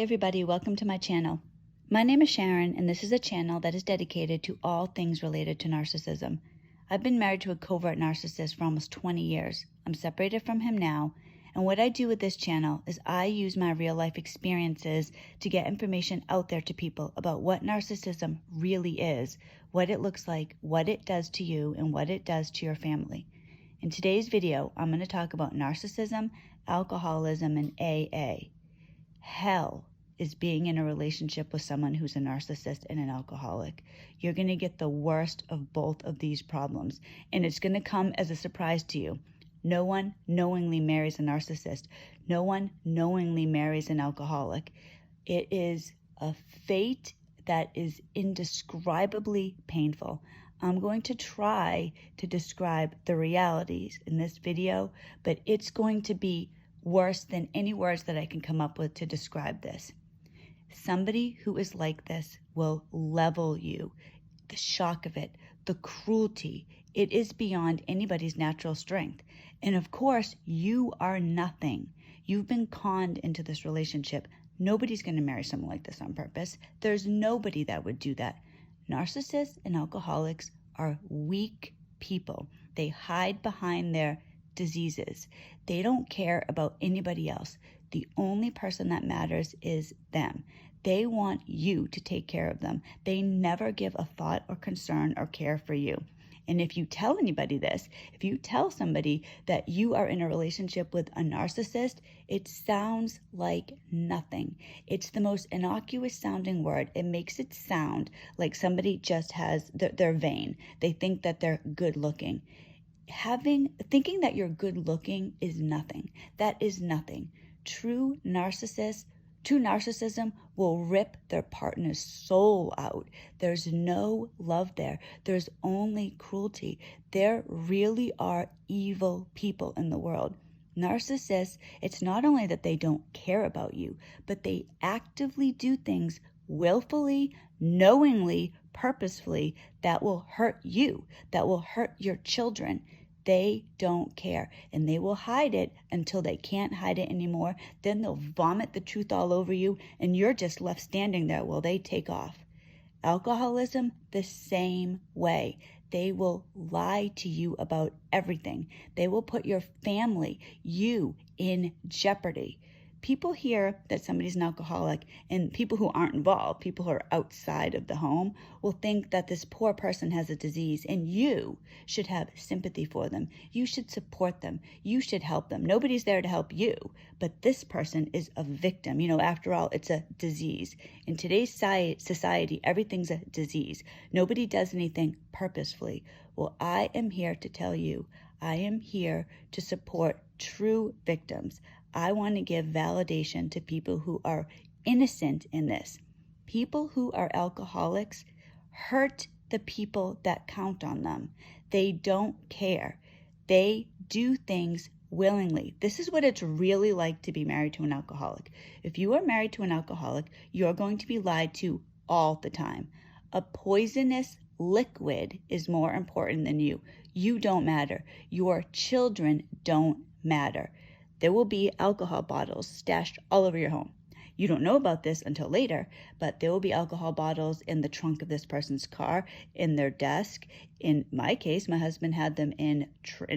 everybody, welcome to my channel. My name is Sharon, and this is a channel that is dedicated to all things related to narcissism. I've been married to a covert narcissist for almost 20 years. I'm separated from him now, and what I do with this channel is I use my real life experiences to get information out there to people about what narcissism really is, what it looks like, what it does to you, and what it does to your family. In today's video, I'm going to talk about narcissism, alcoholism, and AA. Hell is being in a relationship with someone who's a narcissist and an alcoholic. You're going to get the worst of both of these problems, and it's going to come as a surprise to you. No one knowingly marries a narcissist. No one knowingly marries an alcoholic. It is a fate that is indescribably painful. I'm going to try to describe the realities in this video, but it's going to be worse than any words that I can come up with to describe this. Somebody who is like this will level you. The shock of it, the cruelty, it is beyond anybody's natural strength. And of course, you are nothing. You've been conned into this relationship. Nobody's going to marry someone like this on purpose. There's nobody that would do that. Narcissists and alcoholics are weak people. They hide behind their diseases. They don't care about anybody else. The only person that matters is them. They want you to take care of them. They never give a thought or concern or care for you. And if you tell anybody this, if you tell somebody that you are in a relationship with a narcissist, it sounds like nothing. It's the most innocuous sounding word. It makes it sound like somebody just has, they're vain. They think that they're good looking. Thinking that you're good looking is nothing. That is nothing. True narcissism will rip their partner's soul out. There's no love there. There's only cruelty. There really are evil people in the world. Narcissists, it's not only that they don't care about you, but they actively do things willfully, knowingly, purposefully that will hurt you, that will hurt your children. They don't care, and they will hide it until they can't hide it anymore. Then they'll vomit the truth all over you, and you're just left standing there while they take off. Alcoholism, the same way. They will lie to you about everything. They will put your family, you, in jeopardy. People hear that somebody's an alcoholic, and people who aren't involved, people who are outside of the home, will think that this poor person has a disease, and you should have sympathy for them. You should support them. You should help them. Nobody's there to help you, but this person is a victim. After all, it's a disease. In today's society, everything's a disease. Nobody does anything purposefully. Well, I am here to tell you, I am here to support true victims. I want to give validation to people who are innocent in this. People who are alcoholics hurt the people that count on them. They don't care. They do things willingly. This is what it's really like to be married to an alcoholic. If you are married to an alcoholic, you're going to be lied to all the time. A poisonous liquid is more important than you. You don't matter. Your children don't matter. There will be alcohol bottles stashed all over your home. You don't know about this until later, but there will be alcohol bottles in the trunk of this person's car, in their desk. In my case, my husband had them in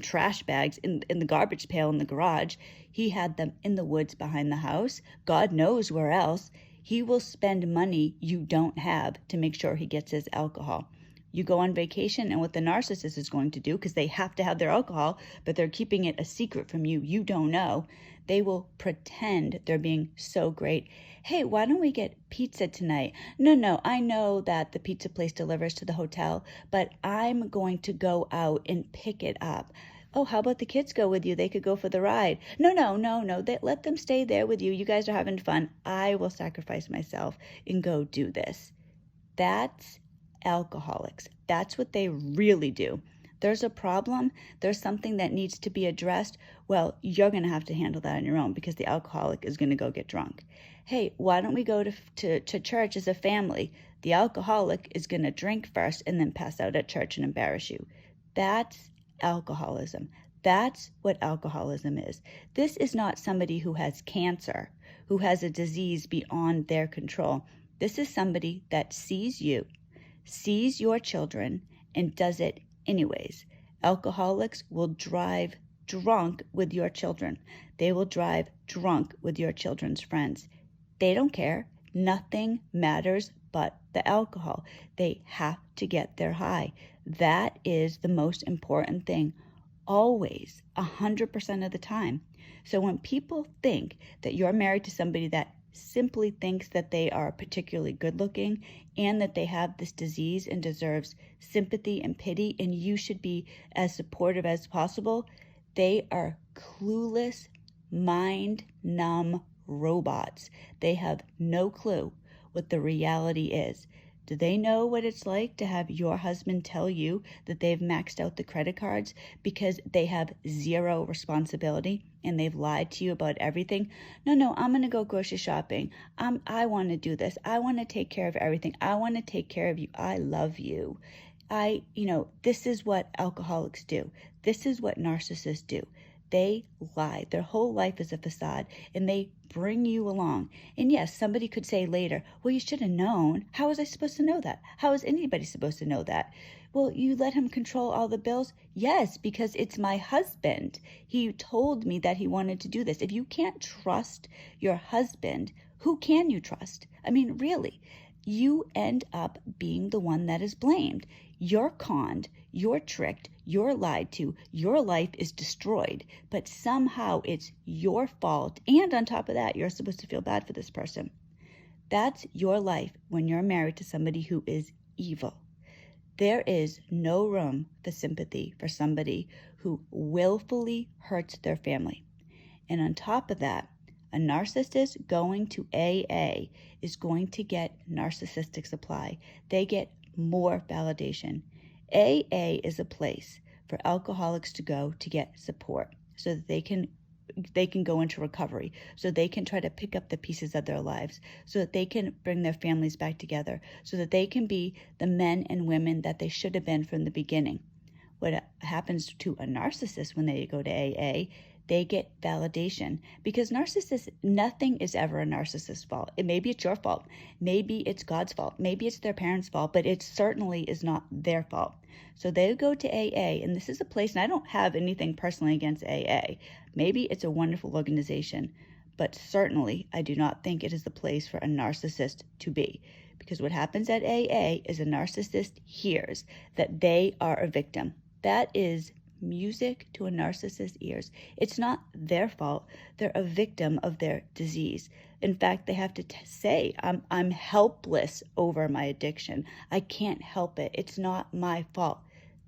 trash bags, in the garbage pail in the garage. He had them in the woods behind the house. God knows where else. He will spend money you don't have to make sure he gets his alcohol. You go on vacation, and what the narcissist is going to do, because they have to have their alcohol, but they're keeping it a secret from you, you don't know, they will pretend they're being so great. Hey, why don't we get pizza tonight? No, I know that the pizza place delivers to the hotel, but I'm going to go out and pick it up. Oh, how about the kids go with you? They could go for the ride. No. Let them stay there with you. You guys are having fun. I will sacrifice myself and go do this. That's alcoholics. That's what they really do. There's a problem. There's something that needs to be addressed. Well, you're going to have to handle that on your own because the alcoholic is going to go get drunk. Hey, why don't we go to church as a family? The alcoholic is going to drink first and then pass out at church and embarrass you. That's alcoholism. That's what alcoholism is. This is not somebody who has cancer, who has a disease beyond their control. This is somebody that sees you, sees your children, and does it anyways. Alcoholics will drive drunk with your children. They will drive drunk with your children's friends. They don't care. Nothing matters but the alcohol. They have to get their high. That is the most important thing. Always, 100% of the time. So when people think that you're married to somebody that simply thinks that they are particularly good looking and that they have this disease and deserves sympathy and pity and you should be as supportive as possible, they are clueless, mind-numb robots. They have no clue what the reality is. Do they know what it's like to have your husband tell you that they've maxed out the credit cards because they have zero responsibility and they've lied to you about everything? No, I'm going to go grocery shopping. I want to do this. I want to take care of everything. I want to take care of you. I love you. This is what alcoholics do. This is what narcissists do. They lie. Their whole life is a facade, and they bring you along. And yes, somebody could say later, well, you should have known. How was I supposed to know that? How is anybody supposed to know that? Well, you let him control all the bills? Yes, because it's my husband. He told me that he wanted to do this. If you can't trust your husband, who can you trust? I mean, really, you end up being the one that is blamed. You're conned, you're tricked, you're lied to, your life is destroyed, but somehow it's your fault. And on top of that, you're supposed to feel bad for this person. That's your life when you're married to somebody who is evil. There is no room for sympathy for somebody who willfully hurts their family. And on top of that, a narcissist going to AA is going to get narcissistic supply. They get more validation. AA is a place for alcoholics to go to get support so that they can go into recovery, so they can try to pick up the pieces of their lives, so that they can bring their families back together, so that they can be the men and women that they should have been from the beginning. What happens to a narcissist when they go to AA, they get validation, because narcissists, nothing is ever a narcissist's fault. Maybe it's your fault. Maybe it's God's fault. Maybe it's their parents' fault, but it certainly is not their fault. So they go to AA, and this is a place, and I don't have anything personally against AA. Maybe it's a wonderful organization, but certainly I do not think it is the place for a narcissist to be. Because what happens at AA is a narcissist hears that they are a victim. That is music to a narcissist's ears. It's not their fault. They're a victim of their disease. In fact, they have to say, I'm helpless over my addiction. I can't help it. It's not my fault.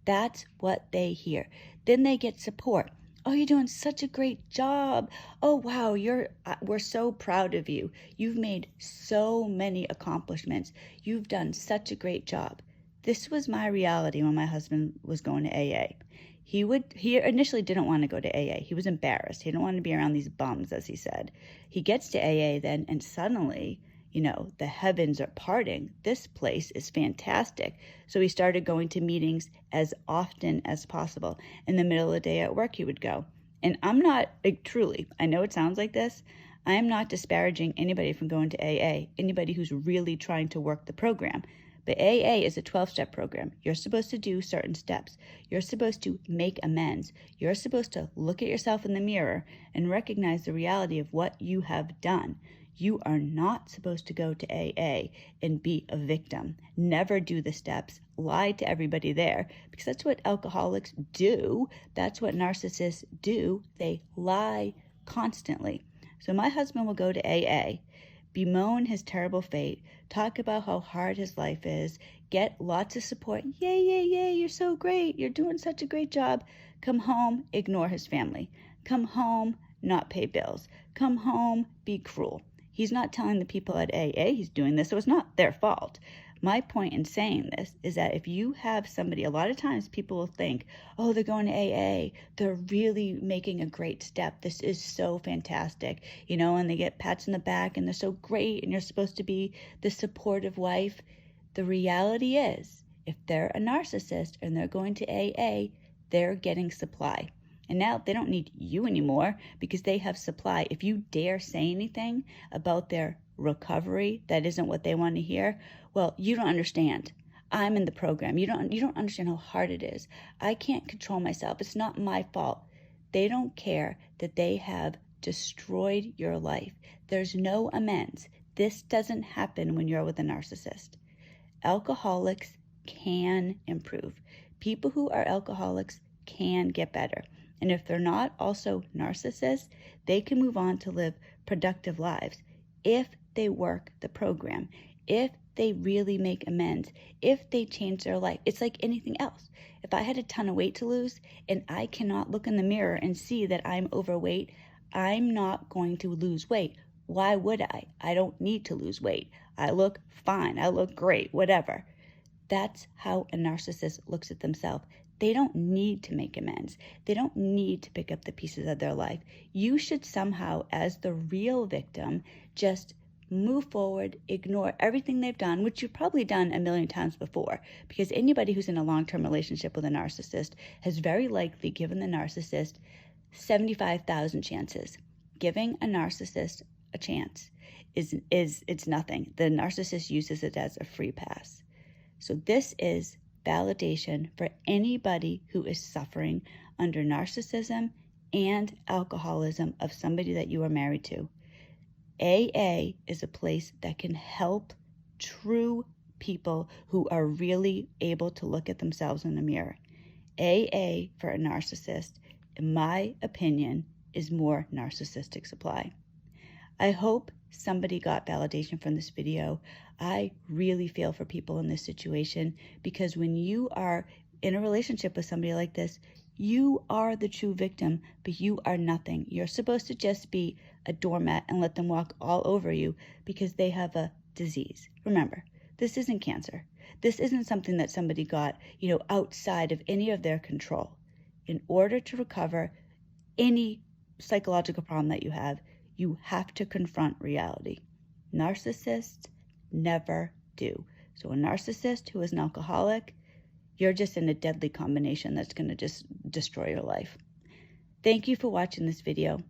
That's what they hear. Then they get support. Oh, you're doing such a great job. Oh, wow, we're so proud of you. You've made so many accomplishments. You've done such a great job. This was my reality when my husband was going to AA. He initially didn't want to go to AA. He was embarrassed. He didn't want to be around these bums, as he said. He gets to AA then, and suddenly, the heavens are parting. This place is fantastic. So he started going to meetings as often as possible. In the middle of the day at work, he would go. And I'm not, truly, I know it sounds like this, I am not disparaging anybody from going to AA, anybody who's really trying to work the program. But AA is a 12-step program. You're supposed to do certain steps. You're supposed to make amends. You're supposed to look at yourself in the mirror and recognize the reality of what you have done. You are not supposed to go to AA and be a victim. Never do the steps. Lie to everybody there, because that's what alcoholics do. That's what narcissists do. They lie constantly. So my husband will go to AA, bemoan his terrible fate, talk about how hard his life is, get lots of support. Yay, you're so great. You're doing such a great job. Come home, ignore his family. Come home, not pay bills. Come home, be cruel. He's not telling the people at AA he's doing this, so it's not their fault. My point in saying this is that if you have somebody, a lot of times people will think, oh, they're going to AA. They're really making a great step. This is so fantastic, and they get pats on the back and they're so great and you're supposed to be the supportive wife. The reality is, if they're a narcissist and they're going to AA, they're getting supply. And now they don't need you anymore because they have supply. If you dare say anything about their recovery that isn't what they want to hear, well, you don't understand. I'm in the program. You don't understand how hard it is. I can't control myself. It's not my fault. They don't care that they have destroyed your life. There's no amends. This doesn't happen when you're with a narcissist. Alcoholics can improve. People who are alcoholics can get better. And if they're not also narcissists, they can move on to live productive lives if they work the program, if they really make amends, if they change their life. It's like anything else. If I had a ton of weight to lose and I cannot look in the mirror and see that I'm overweight, I'm not going to lose weight. Why would I? I don't need to lose weight. I look fine. I look great, whatever. That's how a narcissist looks at themselves. They don't need to make amends. They don't need to pick up the pieces of their life. You should somehow, as the real victim, just move forward, ignore everything they've done, which you've probably done a million times before, because anybody who's in a long-term relationship with a narcissist has very likely given the narcissist 75,000 chances. Giving a narcissist a chance it's nothing. The narcissist uses it as a free pass. So this is validation for anybody who is suffering under narcissism and alcoholism of somebody that you are married to. AA is a place that can help true people who are really able to look at themselves in the mirror. AA for a narcissist, in my opinion, is more narcissistic supply. I hope somebody got validation from this video. I really feel for people in this situation, because when you are in a relationship with somebody like this, you are the true victim, but you are nothing. You're supposed to just be a doormat and let them walk all over you because they have a disease. Remember, this isn't cancer. This isn't something that somebody got, outside of any of their control. In order to recover any psychological problem that you have to confront reality. Narcissists never do. So a narcissist who is an alcoholic, you're just in a deadly combination that's going to just destroy your life. Thank you for watching this video.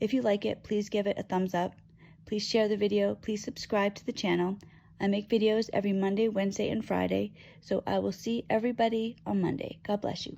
If you like it, please give it a thumbs up. Please share the video. Please subscribe to the channel. I make videos every Monday, Wednesday, and Friday, so I will see everybody on Monday. God bless you.